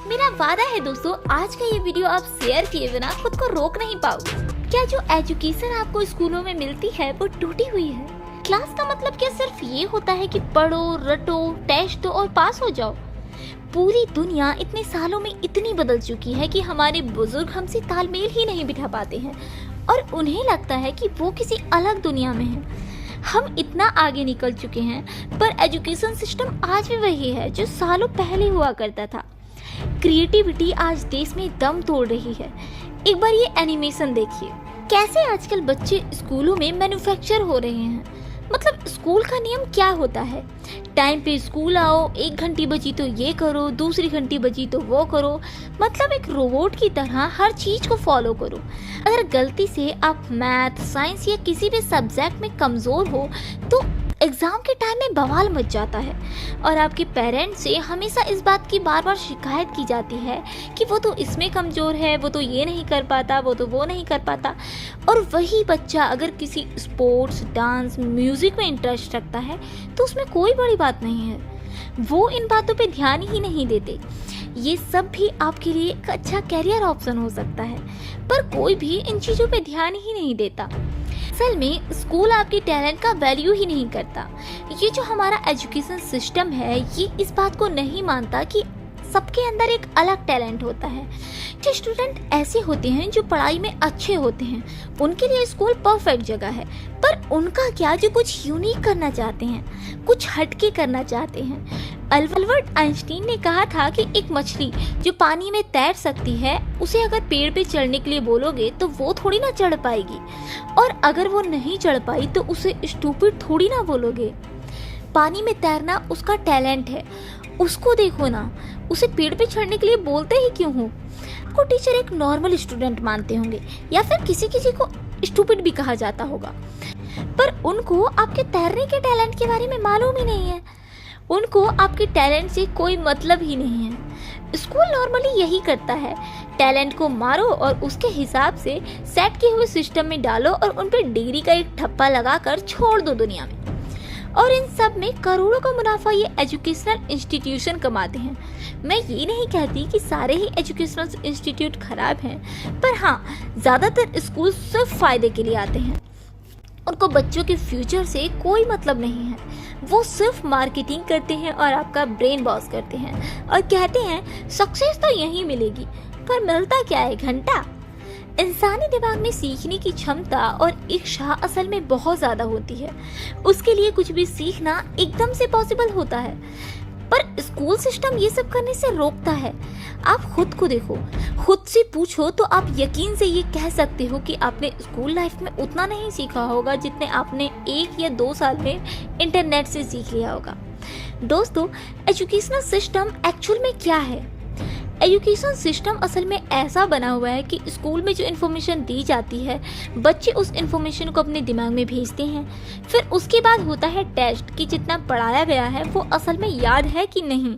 मेरा वादा है दोस्तों, आज का ये वीडियो आप शेयर किए बिना खुद को रोक नहीं पाओगे। क्या जो एजुकेशन आपको स्कूलों में मिलती है वो टूटी हुई है? क्लास का मतलब क्या सिर्फ ये होता है कि पढ़ो, रटो, टेस्ट दो और पास हो जाओ? पूरी दुनिया इतने सालों में इतनी बदल चुकी है कि हमारे बुजुर्ग हमसे तालमेल ही नहीं बिठा पाते हैं और उन्हें लगता है कि वो किसी अलग दुनिया में है। हम इतना आगे निकल चुके हैं पर एजुकेशन सिस्टम आज भी वही है जो सालों पहले हुआ करता था। क्रिएटिविटी आज देश में दम तोड़ रही है। एक बार ये एनिमेशन देखिए, कैसे आजकल बच्चे स्कूलों में मैन्युफैक्चर हो रहे हैं। मतलब स्कूल का नियम क्या होता है? टाइम पे स्कूल आओ, 1 घंटी बची तो ये करो, दूसरी घंटी बची तो वो करो। मतलब एक रोबोट की तरह हर चीज को फॉलो करो। अगर गलती से आप मैथ, साइंस या किसी भी सब्जेक्ट में कमजोर हो तो एग्जाम के टाइम में बवाल मच जाता है और आपके पेरेंट्स से हमेशा इस बात की बार बार शिकायत की जाती है कि वो तो इसमें कमज़ोर है, वो तो ये नहीं कर पाता, वो तो वो नहीं कर पाता। और वही बच्चा अगर किसी स्पोर्ट्स, डांस, म्यूज़िक में इंटरेस्ट रखता है तो उसमें कोई बड़ी बात नहीं है। वो इन बातों पे ध्यान ही नहीं देते। ये सब भी आपके लिए एक अच्छा कैरियर ऑप्शन हो सकता है, पर कोई भी इन चीज़ों पे ध्यान ही नहीं देता। असल में स्कूल आपके टैलेंट का वैल्यू ही नहीं करता। ये जो हमारा एजुकेशन सिस्टम है ये इस बात को नहीं मानता कि सबके अंदर एक अलग टैलेंट होता है। जो स्टूडेंट ऐसे होते हैं जो पढ़ाई में अच्छे होते हैं उनके लिए स्कूल परफेक्ट जगह है, पर उनका क्या जो कुछ यूनिक करना चाहते हैं, कुछ हटके करना चाहते हैं। अल्बर्ट आइंस्टीन ने कहा था कि एक मछली जो पानी में तैर सकती है उसे अगर पेड़ पे चढ़ने के लिए बोलोगे तो वो थोड़ी ना चढ़ पाएगी, और अगर वो नहीं चढ़ पाई तो उसे स्टूपिड थोड़ी ना बोलोगे। पानी में तैरना उसका टैलेंट है, उसको देखो ना, उसे पेड़ पे चढ़ने के लिए बोलते ही क्यों हो? को टीचर एक नॉर्मल स्टूडेंट मानते होंगे या फिर किसी किसी को स्टूपिड भी कहा जाता होगा, पर उनको आपके तैरने के टैलेंट के बारे में मालूम ही नहीं है। उनको आपके टैलेंट से कोई मतलब ही नहीं है। स्कूल नॉर्मली यही करता है, टैलेंट को मारो और उसके हिसाब से सेट किए हुए सिस्टम में डालो और उन पर डिग्री का एक ठप्पा लगाकर छोड़ दो दुनिया में। और इन सब में करोड़ों का मुनाफा ये एजुकेशनल इंस्टीट्यूशन कमाते हैं। मैं ये नहीं कहती कि सारे ही एजुकेशनल इंस्टीट्यूट खराब हैं, पर हाँ, ज़्यादातर स्कूल सिर्फ फायदे के लिए आते हैं। उनको बच्चों के फ्यूचर से कोई मतलब नहीं है। वो सिर्फ मार्केटिंग करते हैं और आपका ब्रेन वॉश करते हैं और कहते हैं सक्सेस तो यहीं मिलेगी, पर मिलता क्या है? घंटा। इंसानी दिमाग में सीखने की क्षमता और इच्छा असल में बहुत ज़्यादा होती है। उसके लिए कुछ भी सीखना एकदम से पॉसिबल होता है, पर स्कूल सिस्टम ये सब करने से रोकता है। आप खुद को देखो, खुद से पूछो तो आप यकीन से ये कह सकते हो कि आपने स्कूल लाइफ में उतना नहीं सीखा होगा जितने आपने 1 या 2 साल में इंटरनेट से सीख लिया होगा। दोस्तों, एजुकेशनल सिस्टम एक्चुअल में क्या है? एजुकेशन सिस्टम असल में ऐसा बना हुआ है कि स्कूल में जो इन्फॉर्मेशन दी जाती है बच्चे उस इन्फॉर्मेशन को अपने दिमाग में भेजते हैं। फिर उसके बाद होता है टेस्ट कि जितना पढ़ाया गया है वो असल में याद है कि नहीं।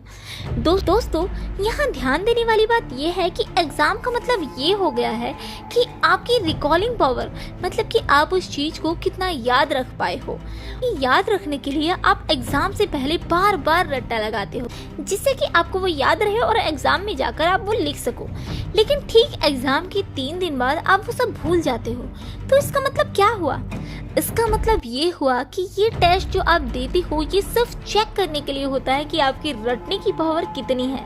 दोस्तों, यहाँ ध्यान देने वाली बात यह है कि एग्ज़ाम का मतलब ये हो गया है कि आपकी रिकॉलिंग पावर, मतलब कि आप उस चीज़ को कितना याद रख पाए हो। याद रखने के लिए आप एग्ज़ाम से पहले बार बार रट्टा लगाते हो जिससे कि आपको वो याद रहे और एग्ज़ाम में जाकर आप वो लिख सको। लेकिन ठीक एग्जाम के 3 दिन बाद आप वो सब भूल जाते हो। तो इसका मतलब क्या हुआ? इसका मतलब ये हुआ कि ये टेस्ट जो आप देते हो ये सिर्फ चेक करने के लिए होता है कि आपकी रटने की पावर कितनी है,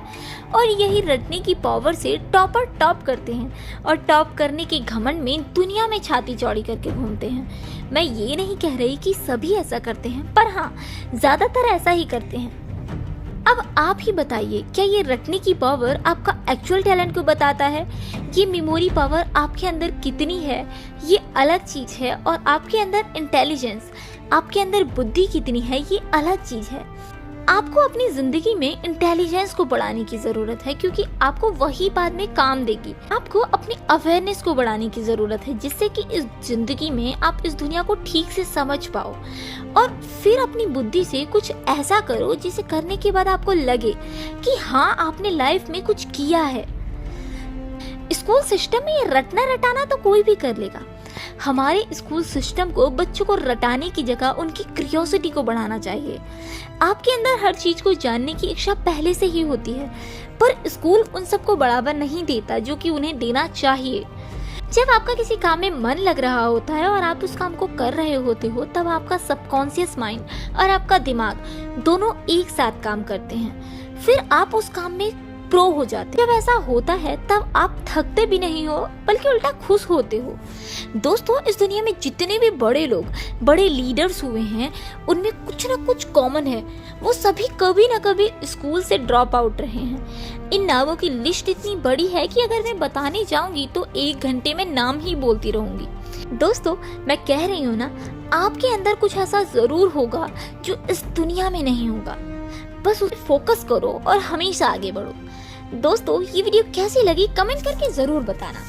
और यही रटने की पावर से टॉपर टॉप करते हैं और टॉप करने के घमंड में दुनिया में छाती चौड़ी करके घूमते हैं। मैं ये नहीं कह रही कि सभी ऐसा करते हैं, पर हाँ, ज़्यादातर ऐसा ही करते हैं। अब आप ही बताइए, क्या ये रटने की पावर आपका एक्चुअल टैलेंट को बताता है? ये मेमोरी पावर आपके अंदर कितनी है ये अलग चीज़ है, और आपके अंदर इंटेलिजेंस, आपके अंदर बुद्धि कितनी है ये अलग चीज़ है। आपको अपनी ज़िंदगी में इंटेलिजेंस को बढ़ाने की ज़रूरत है क्योंकि आपको वही बाद में काम देगी। आपको अपनी अवेयरनेस को बढ़ाने की ज़रूरत है जिससे कि इस ज़िंदगी में आप इस दुनिया को ठीक से समझ पाओ, और फिर अपनी बुद्धि से कुछ ऐसा करो जिसे करने के बाद आपको लगे कि हाँ, आपने लाइफ में कुछ किया है। स्कूल सिस्टम में ये रटना रटाना तो कोई भी कर लेगा, हमारे स्कूल सिस्टम को बच्चों को रटाने की जगह उनकी क्यूरियोसिटी को बढ़ाना चाहिए। आपके अंदर हर चीज को जानने की इच्छा पहले से ही होती है, पर स्कूल उन सबको बढ़ावा नहीं देता जो कि उन्हें देना चाहिए। जब आपका किसी काम में मन लग रहा होता है और आप उस काम को कर रहे होते हो, तब आपका सबकॉन्शियस माइंड और आपका दिमाग दोनों एक साथ काम करते हैं। फिर आप उस काम में प्रो हो जाते हैं। जब ऐसा होता है तब आप थकते भी नहीं हो, बल्कि उल्टा खुश होते हो। दोस्तों, इस दुनिया में जितने भी बड़े लोग, बड़े लीडर्स हुए हैं, उनमें कुछ ना कुछ कॉमन है। वो सभी कभी ना कभी स्कूल से ड्रॉप आउट रहे हैं। इन नामों की लिस्ट इतनी बड़ी है कि अगर मैं बताने जाऊंगी तो 1 घंटे में नाम ही बोलती रहूंगी। दोस्तों, मैं कह रही हूँ ना, आपके अंदर कुछ ऐसा जरूर होगा जो इस दुनिया में नहीं होगा। बस उस पर फोकस करो और हमेशा आगे बढ़ो। दोस्तों, ये वीडियो कैसी लगी कमेंट करके जरूर बताना।